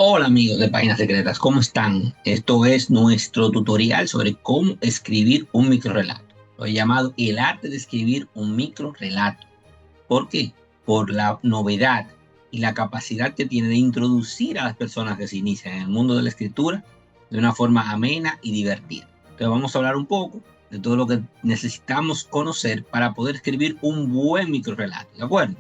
Hola amigos de Páginas Secretas, ¿cómo están? Esto es nuestro tutorial sobre cómo escribir un microrrelato. Lo he llamado el arte de escribir un microrrelato. ¿Por qué? Por la novedad y la capacidad que tiene de introducir a las personas que se inician en el mundo de la escritura de una forma amena y divertida. Entonces vamos a hablar un poco de todo lo que necesitamos conocer para poder escribir un buen microrrelato, ¿de acuerdo?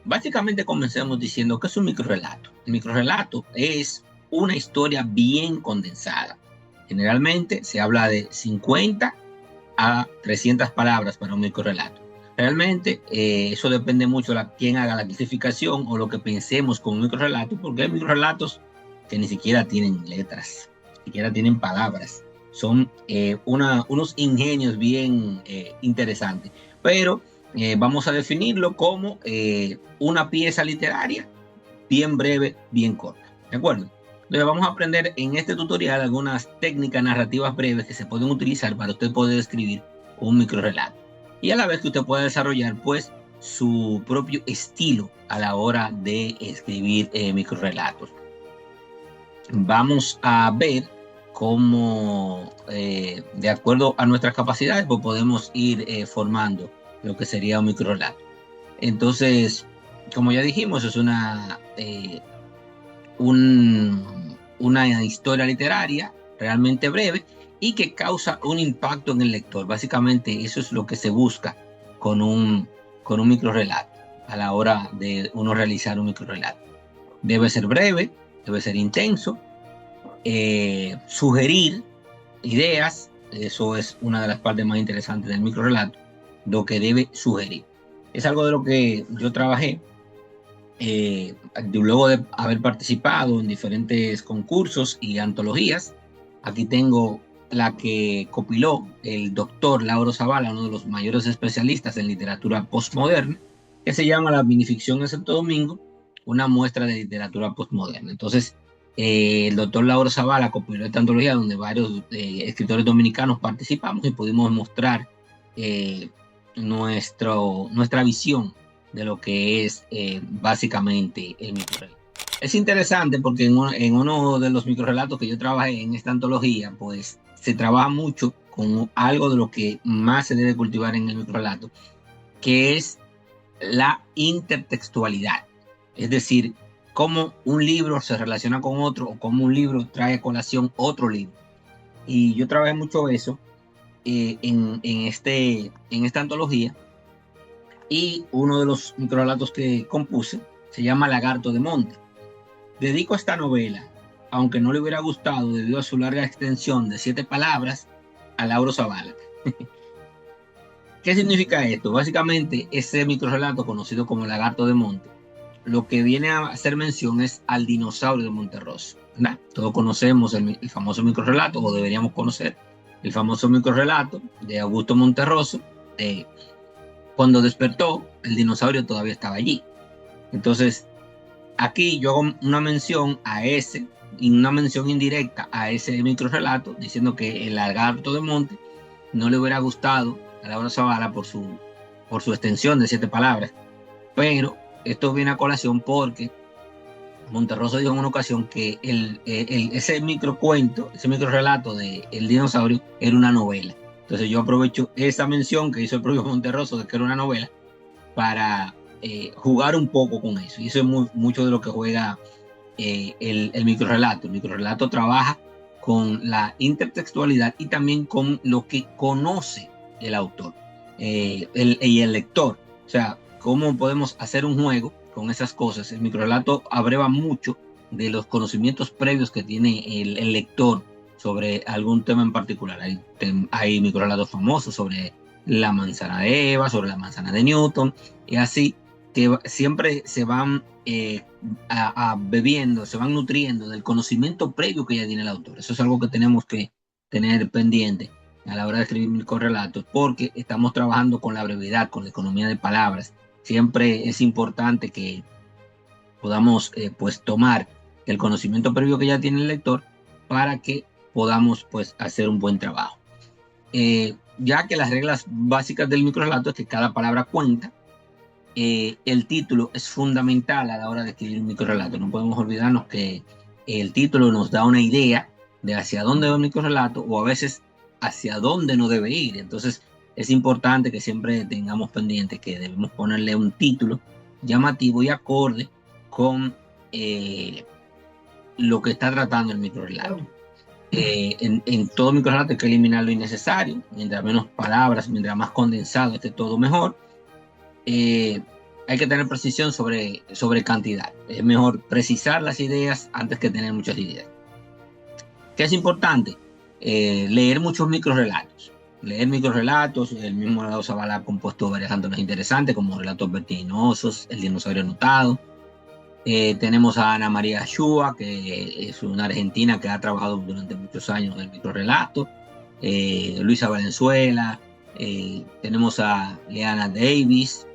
Básicamente comencemos diciendo que es un microrrelato. El microrrelato es una historia bien condensada. Generalmente se habla de 50 a 300 palabras para un microrrelato. Realmente eso depende mucho de quién haga la clasificación o lo que pensemos con un microrrelato, porque hay microrrelatos que ni siquiera tienen letras, ni siquiera tienen palabras. Son unos ingenios bien interesantes. Pero vamos a definirlo como una pieza literaria bien breve, bien corta. ¿De acuerdo? Entonces vamos a aprender en este tutorial algunas técnicas narrativas breves que se pueden utilizar para usted poder escribir un microrrelato. Y a la vez que usted pueda desarrollar pues su propio estilo a la hora de escribir microrrelatos. Vamos a ver cómo, de acuerdo a nuestras capacidades, pues podemos ir formando lo que sería un microrrelato. Entonces, como ya dijimos, es una historia literaria realmente breve y que causa un impacto en el lector. Básicamente, eso es lo que se busca con con un microrrelato a la hora de uno realizar un microrrelato. Debe ser breve, debe ser intenso, sugerir ideas, eso es una de las partes más interesantes del microrrelato, lo que debe sugerir. Es algo de lo que yo trabajé luego de haber participado en diferentes concursos y antologías. Aquí tengo la que copiló el doctor Lauro Zavala, uno de los mayores especialistas en literatura postmoderna, que se llama La minificción de Santo Domingo, una muestra de literatura postmoderna. Entonces, el doctor Lauro Zavala copiló esta antología donde varios escritores dominicanos participamos y pudimos mostrar eh, nuestra visión de lo que es básicamente el microrrelato. Es interesante porque en uno de los microrrelatos que yo trabajé en esta antología, pues se trabaja mucho con algo de lo que más se debe cultivar en el microrrelato, que es la intertextualidad. Es decir, cómo un libro se relaciona con otro o cómo un libro trae a colación otro libro. Y yo trabajé mucho eso en esta antología, y uno de los microrelatos que compuse se llama Lagarto de Monte. Dedico esta novela, aunque no le hubiera gustado debido a su larga extensión de 7 palabras, a Lauro Zavala. ¿Qué significa esto? Básicamente, ese microrelato conocido como Lagarto de Monte, lo que viene a hacer mención es al dinosaurio de Monterroso, ¿verdad? Todos conocemos el famoso microrelato, o deberíamos conocer el famoso microrelato de Augusto Monterroso. Cuando despertó, el dinosaurio todavía estaba allí. Entonces, aquí yo hago una mención a ese, y una mención indirecta a ese microrelato, diciendo que el lagarto de monte no le hubiera gustado a Laura Zavala por su extensión de 7 palabras. Pero esto viene a colación porque Monterroso dijo en una ocasión que ese microcuento, ese microrelato de El dinosaurio era una novela. Entonces yo aprovecho esa mención que hizo el propio Monterroso de que era una novela para jugar un poco con eso. Y eso es mucho de lo que juega el microrelato. El microrelato trabaja con la intertextualidad y también con lo que conoce el autor y el lector. O sea, cómo podemos hacer un juego con esas cosas. El microrelato abreva mucho de los conocimientos previos que tiene el lector sobre algún tema en particular. Hay microrelatos famosos sobre la manzana de Eva, sobre la manzana de Newton, y así que siempre se van bebiendo, se van nutriendo del conocimiento previo que ya tiene el autor. Eso es algo que tenemos que tener pendiente a la hora de escribir correlatos, porque estamos trabajando con la brevedad, con la economía de palabras. Siempre es importante que podamos pues tomar el conocimiento previo que ya tiene el lector para que podamos pues hacer un buen trabajo. Ya que las reglas básicas del microrelato es que cada palabra cuenta, el título es fundamental a la hora de escribir un microrelato. No podemos olvidarnos que el título nos da una idea de hacia dónde va un microrelato o a veces hacia dónde no debe ir. Entonces es importante que siempre tengamos pendiente que debemos ponerle un título llamativo y acorde con lo que está tratando el microrelato. En todo microrelato hay que eliminar lo innecesario. Mientras menos palabras, mientras más condensado esté todo, mejor. Hay que tener precisión sobre cantidad. Es mejor precisar las ideas antes que tener muchas ideas. ¿Qué es importante? Leer muchos microrelatos. Leer microrelatos. El mismo Lado Zavala ha compuesto varias antologías interesantes, como Relatos Vertiginosos, El Dinosaurio Anotado. Tenemos a Ana María Shua, que es una argentina que ha trabajado durante muchos años en el microrelato. Luisa Valenzuela. Tenemos a Leana Davis,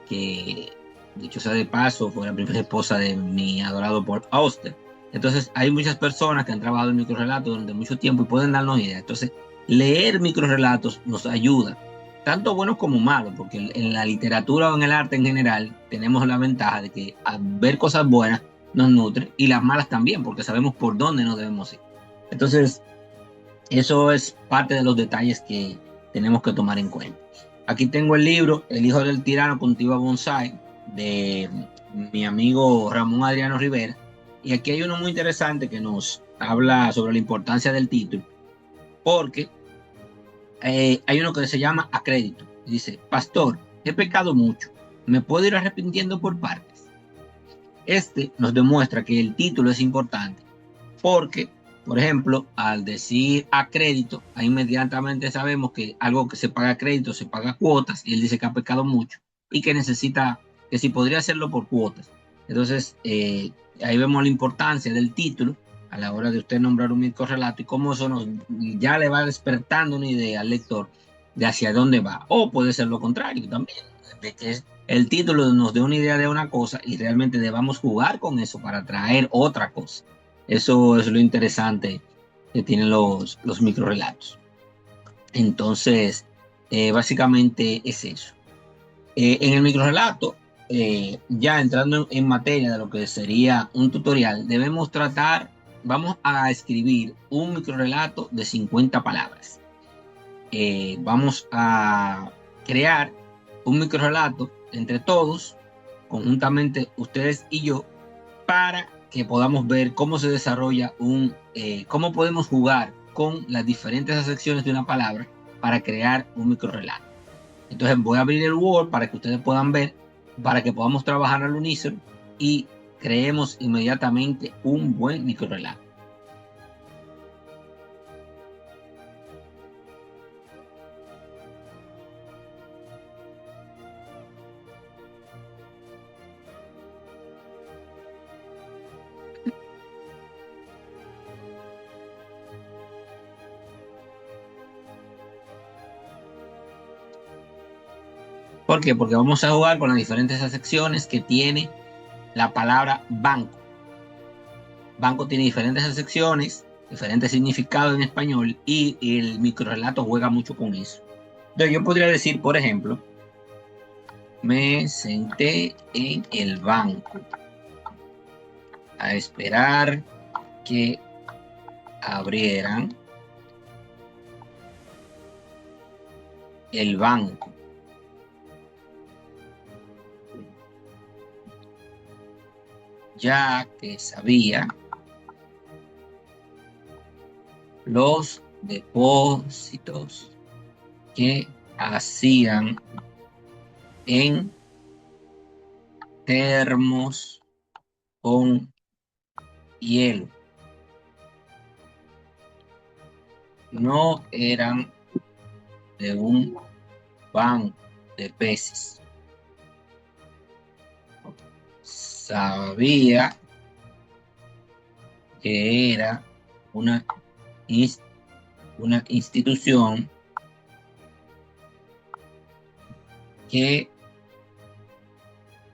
que dicho sea de paso fue la primera esposa de mi adorado Paul Auster. Entonces hay muchas personas que han trabajado en microrelatos durante mucho tiempo y pueden darnos ideas. Entonces leer microrelatos nos ayuda, tanto buenos como malos, porque en la literatura o en el arte en general tenemos la ventaja de que al ver cosas buenas nos nutre y las malas también, porque sabemos por dónde no debemos ir. Entonces eso es parte de los detalles que tenemos que tomar en cuenta. Aquí tengo el libro El hijo del tirano cultiva bonsai, de mi amigo Ramón Adriano Rivera. Y aquí hay uno muy interesante que nos habla sobre la importancia del título, porque hay uno que se llama Acrédito. Dice: pastor, he pecado mucho, ¿me puedo ir arrepintiendo por partes? Este nos demuestra que el título es importante, porque, por ejemplo, al decir a crédito, ahí inmediatamente sabemos que algo que se paga a crédito se paga a cuotas, y él dice que ha pecado mucho y que necesita, que si podría hacerlo por cuotas. Entonces, ahí vemos la importancia del título a la hora de usted nombrar un microrelato y cómo eso ya le va despertando una idea al lector de hacia dónde va. O puede ser lo contrario también, de que el título nos dé una idea de una cosa y realmente debamos jugar con eso para traer otra cosa. Eso es lo interesante que tienen los microrelatos. Entonces, básicamente es eso. En el microrelato, ya entrando en materia de lo que sería un tutorial, vamos a escribir un microrelato de 50 palabras. Vamos a crear un microrelato entre todos, conjuntamente ustedes y yo, para que podamos ver cómo se desarrolla cómo podemos jugar con las diferentes acepciones de una palabra para crear un microrelato. Entonces voy a abrir el Word para que ustedes puedan ver, para que podamos trabajar al unísono y creemos inmediatamente un buen microrelato. ¿Por qué? Porque vamos a jugar con las diferentes acepciones que tiene la palabra banco. Banco tiene diferentes acepciones, diferentes significados en español, y el microrelato juega mucho con eso. Entonces yo podría decir, por ejemplo, me senté en el banco a esperar que abrieran el banco. Ya que sabía los depósitos que hacían en termos con hielo. No eran de un banco de peces. Sabía que era una institución que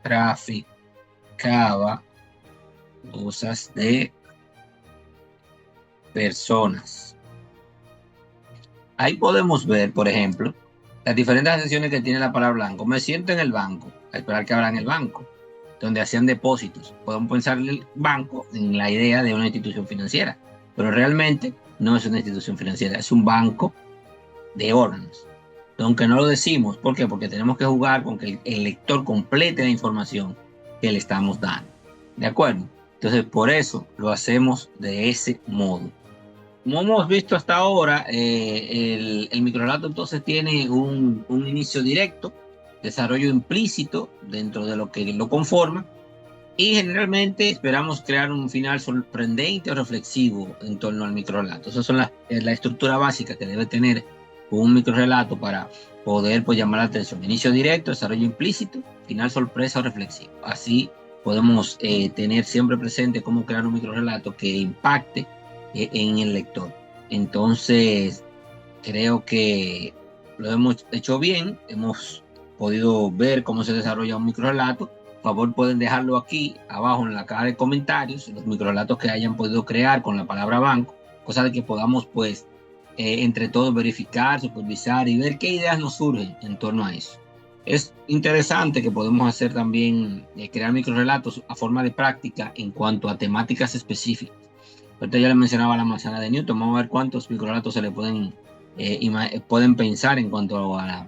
traficaba cosas de personas. Ahí podemos ver, por ejemplo, las diferentes acepciones que tiene la palabra blanco. Me siento en el banco. a esperar que abran el banco, donde hacían depósitos. Podemos pensar el banco en la idea de una institución financiera, pero realmente no es una institución financiera, es un banco de órganos. Aunque no lo decimos, ¿por qué? Porque tenemos que jugar con que el lector complete la información que le estamos dando. ¿De acuerdo? Entonces, por eso lo hacemos de ese modo. Como hemos visto hasta ahora, el microrelato entonces tiene un inicio directo, desarrollo implícito dentro de lo que lo conforma, y generalmente esperamos crear un final sorprendente o reflexivo en torno al microrelato. Esa es la estructura básica que debe tener un microrelato para poder pues, llamar la atención. Inicio directo, desarrollo implícito, final sorpresa o reflexivo. Así podemos tener siempre presente cómo crear un microrelato que impacte en el lector. Entonces, creo que lo hemos hecho bien, hemos podido ver cómo se desarrolla un microrelato. Por favor, pueden dejarlo aquí abajo en la caja de comentarios, los microrelatos que hayan podido crear con la palabra banco, cosa de que podamos, pues, entre todos verificar, supervisar y ver qué ideas nos surgen en torno a eso. Es interesante que podemos hacer también, crear microrelatos a forma de práctica en cuanto a temáticas específicas. Ahorita ya le mencionaba la manzana de Newton, vamos a ver cuántos microrelatos se le pueden pensar en cuanto a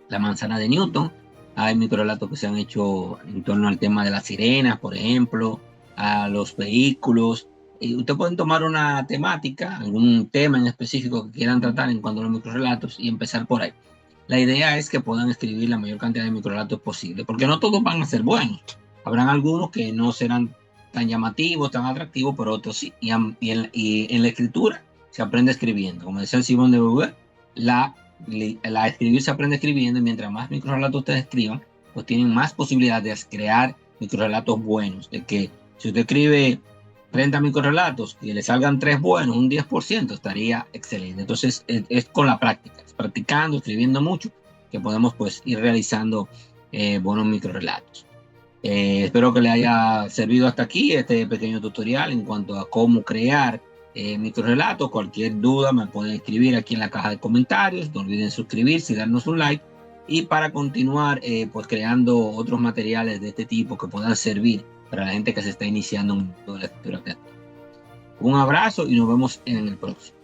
la manzana de Newton. Hay microrelatos que se han hecho en torno al tema de las sirenas, por ejemplo, a los vehículos. Y ustedes pueden tomar una temática, algún tema en específico que quieran tratar en cuanto a los microrelatos y empezar por ahí. La idea es que puedan escribir la mayor cantidad de microrelatos posible, porque no todos van a ser buenos. Habrán algunos que no serán tan llamativos, tan atractivos, pero otros sí. Y en la escritura se aprende escribiendo. Como decía Simón de Beauvoir, la escribir se aprende escribiendo, y mientras más microrelatos ustedes escriban, pues tienen más posibilidades de crear microrelatos buenos. De que si usted escribe 30 microrelatos y le salgan 3 buenos, un 10%, estaría excelente. Entonces es con la práctica, es practicando, escribiendo mucho, que podemos pues ir realizando buenos microrelatos. Espero que le haya servido hasta aquí este pequeño tutorial en cuanto a cómo crear microrelatos. Cualquier duda me pueden escribir aquí en la caja de comentarios. No olviden suscribirse y darnos un like. Y para continuar pues creando otros materiales de este tipo que puedan servir para la gente que se está iniciando en el mundo de la escritura creativa. Un abrazo y nos vemos en el próximo.